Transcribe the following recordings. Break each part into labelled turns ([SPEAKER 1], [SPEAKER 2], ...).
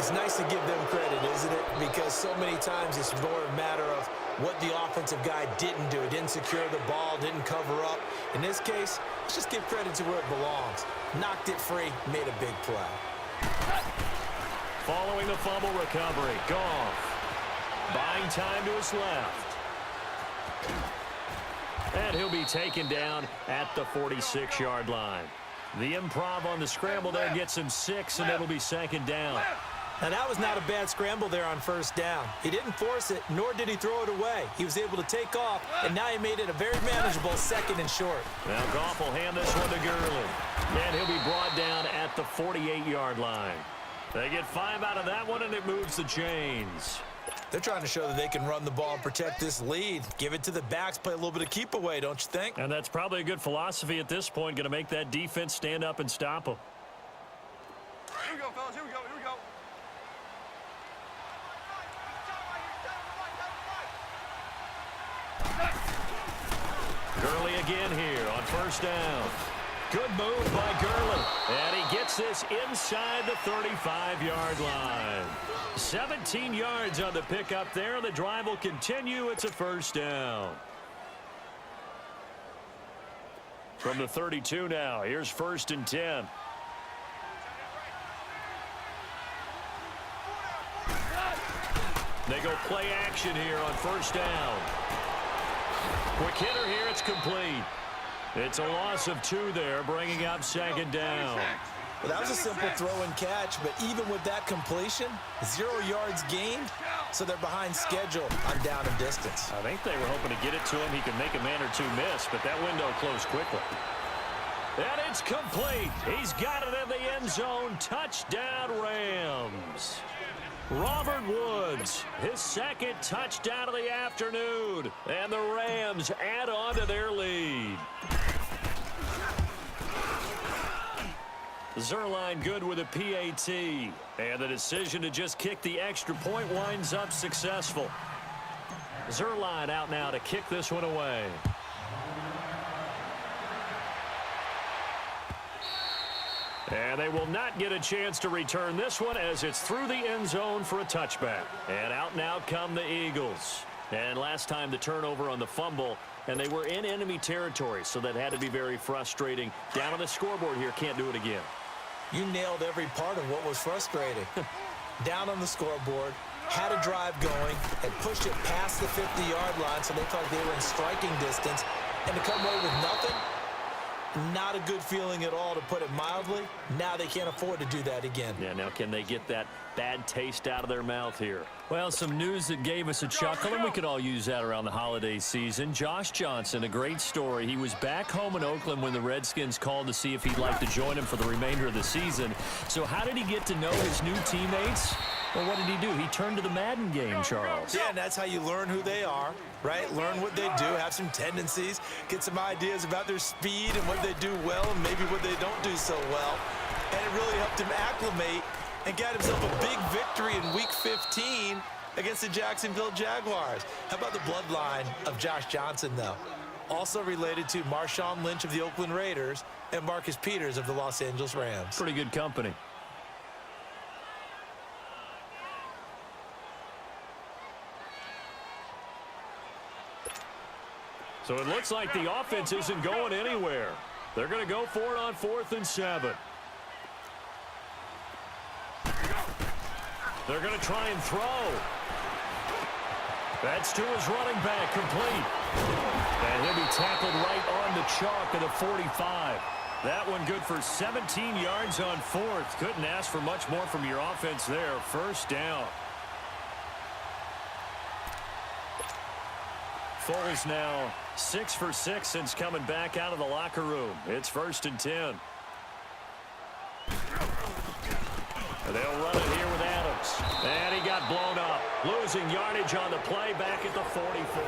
[SPEAKER 1] It's nice to give them credit, isn't it? Because so many times it's more a matter of what the offensive guy didn't do. Didn't secure the ball, didn't cover up. In this case, let's just give credit to where it belongs. Knocked it free, made a big play.
[SPEAKER 2] Following the fumble recovery, Goff. Buying time to his left. And he'll be taken down at the 46-yard line. The improv on the scramble there gets him 6, and it'll be second down.
[SPEAKER 1] Now, that was not a bad scramble there on first down. He didn't force it, nor did he throw it away. He was able to take off, and now he made it a very manageable 2nd and short.
[SPEAKER 2] Now Goff will hand this one to Gurley. And he'll be brought down at the 48-yard line. They get 5 out of that one, and it moves the chains.
[SPEAKER 1] They're trying to show that they can run the ball and protect this lead. Give it to the backs, play a little bit of keep away, don't you think?
[SPEAKER 2] And that's probably a good philosophy at this point, going to make that defense stand up and stop them.
[SPEAKER 3] Here we go, fellas. Here we go. Here we go.
[SPEAKER 2] Gurley again here on first down. Good move by Gurley. And he gets this inside the 35-yard line. 17 yards on the pickup there. The drive will continue. It's a first down. From the 32 now, here's 1st and 10. They go play action here on first down. Quick hitter here, it's complete. It's a loss of 2 there, bringing up 2nd down.
[SPEAKER 1] Well, that was a simple throw and catch, but even with that completion, 0 yards gained, so they're behind schedule on down and distance.
[SPEAKER 2] I think they were hoping to get it to him. He could make a man or 2 miss, but that window closed quickly. And it's complete. He's got it in the end zone. Touchdown, Rams. Robert Woods, his 2nd touchdown of the afternoon. And the Rams add on to their lead. Zerline good with a PAT. And the decision to just kick the extra point winds up successful. Zerline out now to kick this one away. And they will not get a chance to return this one as it's through the end zone for a touchback. And out now come the Eagles. And last time the turnover on the fumble, and they were in enemy territory, so that had to be very frustrating. Down on the scoreboard here, can't do it again.
[SPEAKER 1] You nailed every part of what was frustrating. Down on the scoreboard, had a drive going, and pushed it past the 50-yard line, so they thought they were in striking distance, and to come away with nothing, not a good feeling at all, to put it mildly. Now they can't afford to do that again.
[SPEAKER 2] Yeah, now can they get that bad taste out of their mouth here?
[SPEAKER 4] Well, some news that gave us a chuckle, and we could all use that around the holiday season. Josh Johnson, a great story. He was back home in Oakland when the Redskins called to see if he'd like to join him for the remainder of the season. So how did he get to know his new teammates? Well, what did he do? He turned to the Madden game, Charles.
[SPEAKER 1] Yeah, and that's how you learn who they are, right? Learn what they do, have some tendencies, get some ideas about their speed and what they do well and maybe what they don't do so well. And it really helped him acclimate and got himself a big victory in Week 15 against the Jacksonville Jaguars. How about the bloodline of Josh Johnson, though? Also related to Marshawn Lynch of the Oakland Raiders and Marcus Peters of the Los Angeles Rams.
[SPEAKER 4] Pretty good company.
[SPEAKER 2] So it looks like the offense isn't going anywhere. They're going to go for it on 4th and 7. They're going to try and throw. That's to his running back, complete. And he'll be tackled right on the chalk of the 45. That one good for 17 yards on 4th. Couldn't ask for much more from your offense there. First down. Foles now 6 for 6 since coming back out of the locker room. It's 1st and 10. And they'll run it here with Adams. And he got blown up. Losing yardage on the play back at the 44.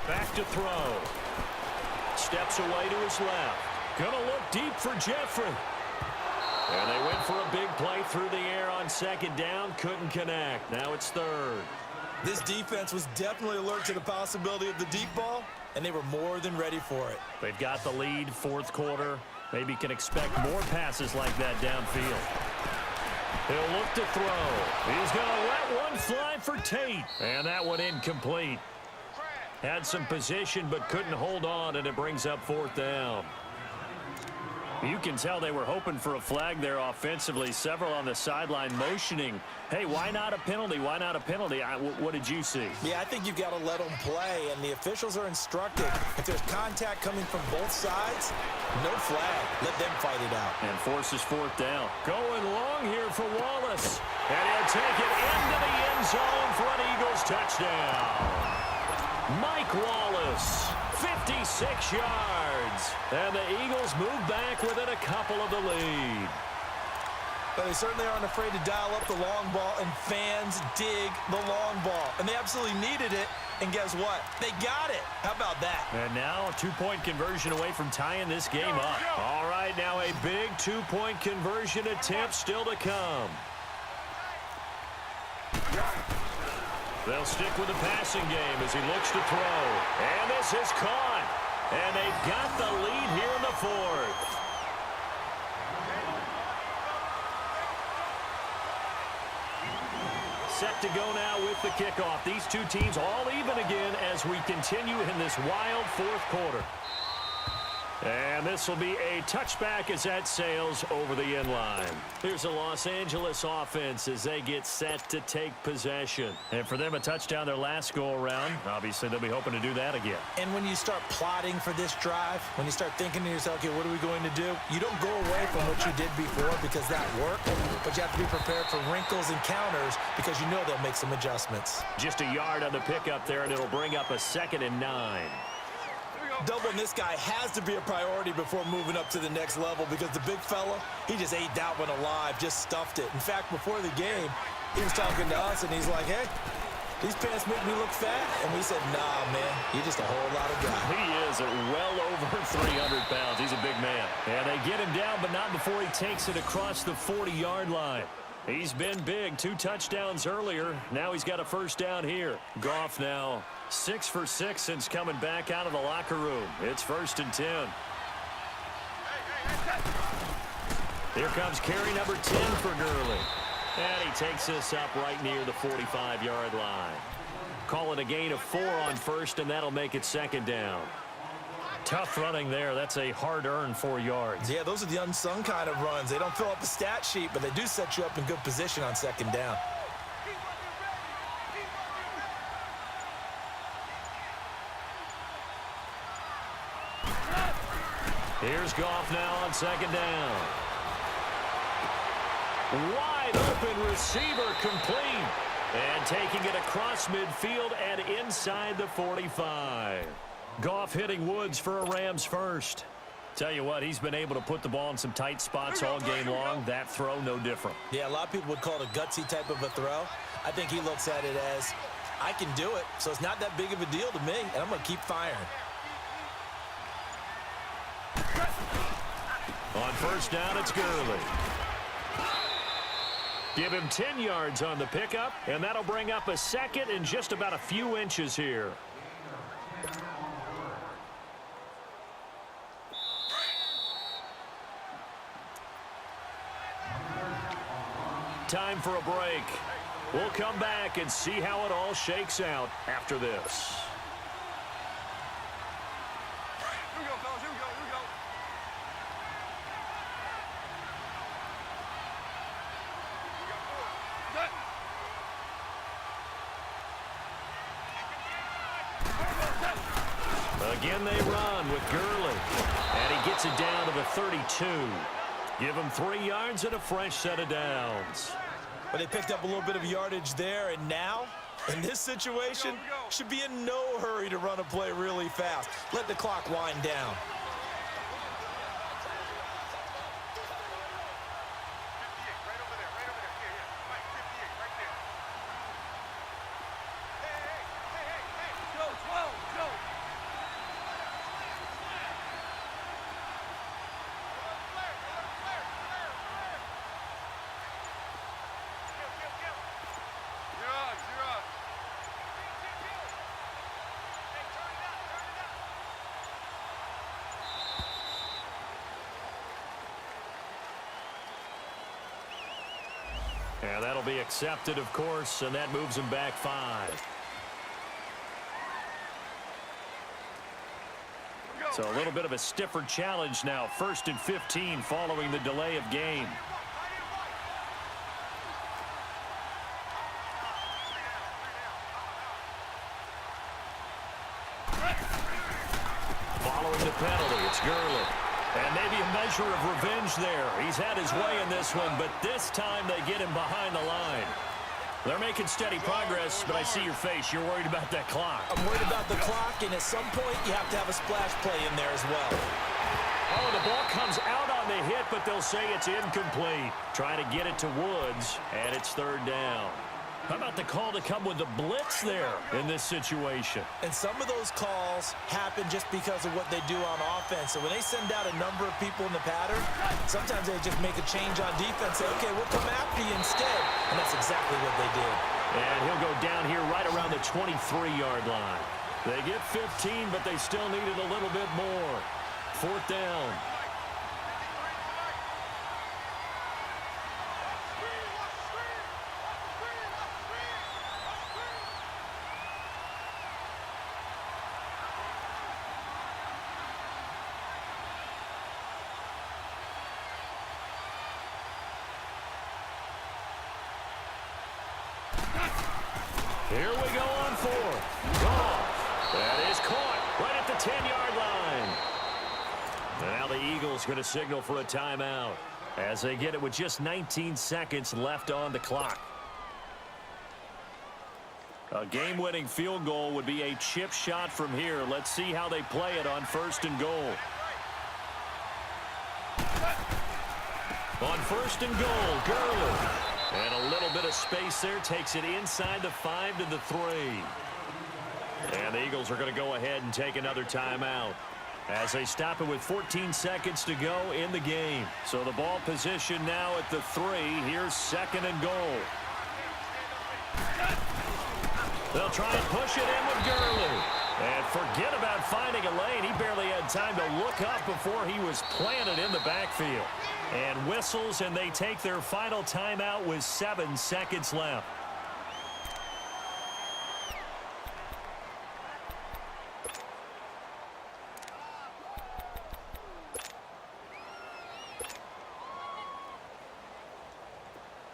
[SPEAKER 2] Back to throw. Steps away to his left. Gonna look deep for Jeffrey. And they went for a big play through the air on second down. Couldn't connect. Now it's third.
[SPEAKER 1] This defense was definitely alert to the possibility of the deep ball, and they were more than ready for it.
[SPEAKER 2] They've got the lead, fourth quarter. Maybe can expect more passes like that downfield. He'll look to throw. He's going to let one fly for Tate. And that one incomplete. Had some position but couldn't hold on, and it brings up fourth down. You can tell they were hoping for a flag there offensively. Several on the sideline motioning. Hey, why not a penalty? Why not a penalty? What did you see?
[SPEAKER 1] Yeah, I think you've got to let them play, and the officials are instructed. If there's contact coming from both sides, no flag. Let them fight it out.
[SPEAKER 2] And forces fourth down. Going long here for Wallace. And he'll take it into the end zone for an Eagles touchdown. Mike Wallace, 56 yards. And the Eagles move back within a couple of the lead.
[SPEAKER 1] But they certainly aren't afraid to dial up the long ball, and fans dig the long ball. And they absolutely needed it, and guess what? They got it. How about that?
[SPEAKER 2] And now a two-point conversion away from tying this game up. All right, now a big two-point conversion attempt still to come. They'll stick with the passing game as he looks to throw. And this is caught. And they've got the lead here in the fourth. Set to go now with the kickoff. These two teams all even again as we continue in this wild fourth quarter. And this will be a touchback as that sails over the end line. Here's the Los Angeles offense as they get set to take possession. And for them, a touchdown their last go-around. Obviously, they'll be hoping to do that again.
[SPEAKER 1] And when you start plotting for this drive, when you start thinking to yourself, okay, what are we going to do? You don't go away from what you did before because that worked, but you have to be prepared for wrinkles and counters because you know they'll make some adjustments.
[SPEAKER 2] Just a yard on the pickup there, and it'll bring up a 2nd and 9.
[SPEAKER 1] Doubling this guy has to be a priority before moving up to the next level because the big fella, he just ate that one alive, just stuffed it. In fact, before the game, he was talking to us, and he's like, hey, these pants make me look fat. And we said, nah, man, you're just a whole lot of guy.
[SPEAKER 2] He is at well over 300 pounds. He's a big man. And they get him down, but not before he takes it across the 40-yard line. He's been big. 2 touchdowns earlier. Now he's got a first down here. Goff now 6 for 6 since coming back out of the locker room. It's 1st and 10. Here comes carry number 10 for Gurley. And he takes this up right near the 45-yard line. Call it a gain of 4 on first, and that'll make it 2nd down. Tough running there. That's a hard-earned 4 yards.
[SPEAKER 1] Yeah, those are the unsung kind of runs. They don't fill up the stat sheet, but they do set you up in good position on 2nd down.
[SPEAKER 2] Here's Goff now on 2nd down. Wide open receiver complete. And taking it across midfield and inside the 45. Goff hitting Woods for a Rams first. Tell you what, he's been able to put the ball in some tight spots all game long. That throw, no different.
[SPEAKER 1] Yeah, a lot of people would call it a gutsy type of a throw. I think he looks at it as, I can do it, so it's not that big of a deal to me, and I'm going to keep firing.
[SPEAKER 2] On first down, it's Gurley. Give him 10 yards on the pickup, and that'll bring up a 2nd and just about a few inches here. Time for a break. We'll come back and see how it all shakes out after this.
[SPEAKER 3] Here we go, fellas. Here we go. Here we go.
[SPEAKER 2] Again they run with Gurley. And he gets it down to the 32. Give him 3 yards and a fresh set of downs.
[SPEAKER 1] But they picked up a little bit of yardage there, and now, in this situation, should be in no hurry to run a play really fast. Let the clock wind down.
[SPEAKER 4] And that'll be accepted, of course, and that moves him back 5. So a little bit of a stiffer challenge now. 1st and 15 following the delay of game. Following the penalty, it's Gurley. And maybe a measure of revenge there. He's had his way in this one, but this time they get him behind the line. They're making steady progress, but I see your face. You're worried about that clock.
[SPEAKER 1] I'm worried about the clock, and at some point you have to have a splash play in there as well.
[SPEAKER 4] Oh, the ball comes out on the hit, but they'll say it's incomplete. Trying to get it to Woods, and it's 3rd down. How about the call to come with the blitz there in this situation?
[SPEAKER 1] And some of those calls happen just because of what they do on offense. So when they send out a number of people in the pattern, sometimes they just make a change on defense. Say, okay, we'll come after you instead. And that's exactly what they did.
[SPEAKER 4] And he'll go down here right around the 23-yard line. They get 15, but they still needed a little bit more. 4th down. Here we go on 4th. Goff. That is caught right at the 10-yard line. And now the Eagles going to signal for a timeout as they get it with just 19 seconds left on the clock. A game-winning field goal would be a chip shot from here. Let's see how they play it on 1st and goal. On 1st and goal, Gurley. And a little bit of space there, takes it inside the 5 to the 3. And the Eagles are going to go ahead and take another timeout as they stop it with 14 seconds to go in the game. So the ball position now at the 3. Here's 2nd and goal. They'll try and push it in with Gurley. And forget about finding a lane. He barely had time to look up before he was planted in the backfield. And whistles, and they take their final timeout with 7 seconds left.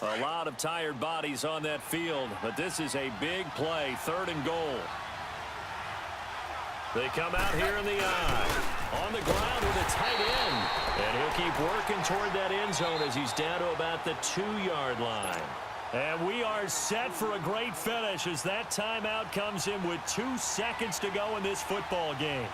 [SPEAKER 4] A lot of tired bodies on that field, but this is a big play, 3rd and goal. They come out here in the eye. On the ground with a tight end. And he'll keep working toward that end zone as he's down to about the 2-yard line. And we are set for a great finish as that timeout comes in with 2 seconds to go in this football game.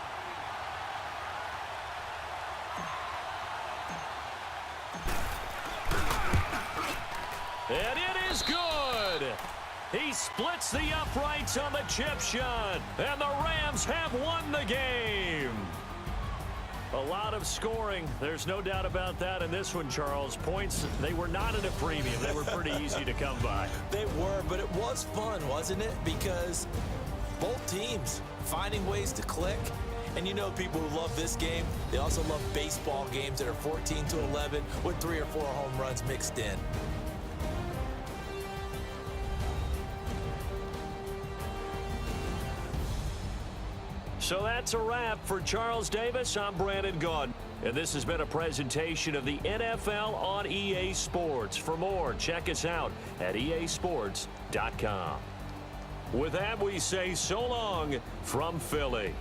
[SPEAKER 4] And it is good. He splits the uprights on the chip shot. And the Rams have won the game. A lot of scoring. There's no doubt about that in this one, Charles. Points, they were not at a premium. They were pretty easy to come by.
[SPEAKER 1] They were, but it was fun, wasn't it? Because both teams finding ways to click. And you know people who love this game, they also love baseball games that are 14-11 with 3 or 4 home runs mixed in.
[SPEAKER 4] So that's a wrap for Charles Davis. I'm Brandon Gaudin. And this has been a presentation of the NFL on EA Sports. For more, check us out at easports.com. With that, we say so long from Philly.